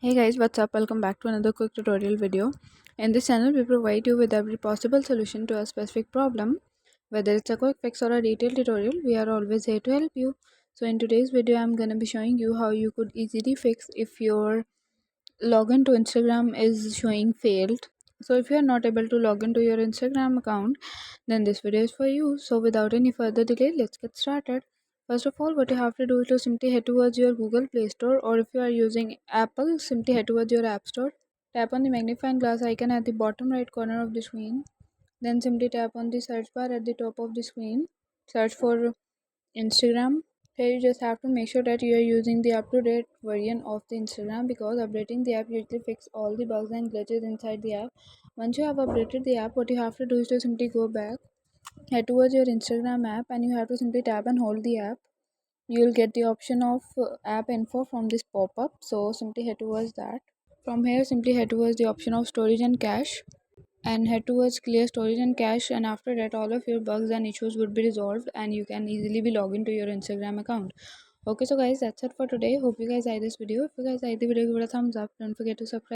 Hey guys, what's up? Welcome back to another quick tutorial video. In this channel, we provide you with every possible solution to a specific problem. Whether it's a quick fix or a detailed tutorial, we are always here to help you. So in today's video, I'm going to be showing you how you could easily fix if your login to Instagram is showing failed. So if you are not able to log into your Instagram account, then this video is for you. So without any further delay, let's get started. First of all, what you have to do is to simply head towards your Google Play Store, or if you are using Apple, simply head towards your App Store. Tap on the magnifying glass icon at the bottom right corner of the screen. Then simply tap on the search bar at the top of the screen. Search for Instagram. Here you just have to make sure that you are using the up-to-date version of the Instagram, because updating the app usually fix all the bugs and glitches inside the app. Once you have updated the app, what you have to do is to simply go back, head towards your Instagram app, and you have to simply tap and hold the app. You will get the option of app info from this pop-up, so simply head towards that. From here, simply head towards the option of storage and cache, and head towards clear storage and cache, and after that all of your bugs and issues would be resolved and you can easily be logged into your Instagram account. Okay, so guys, that's it for today. Hope you guys like this video. If you guys like the video, give it a thumbs up. Don't forget to subscribe.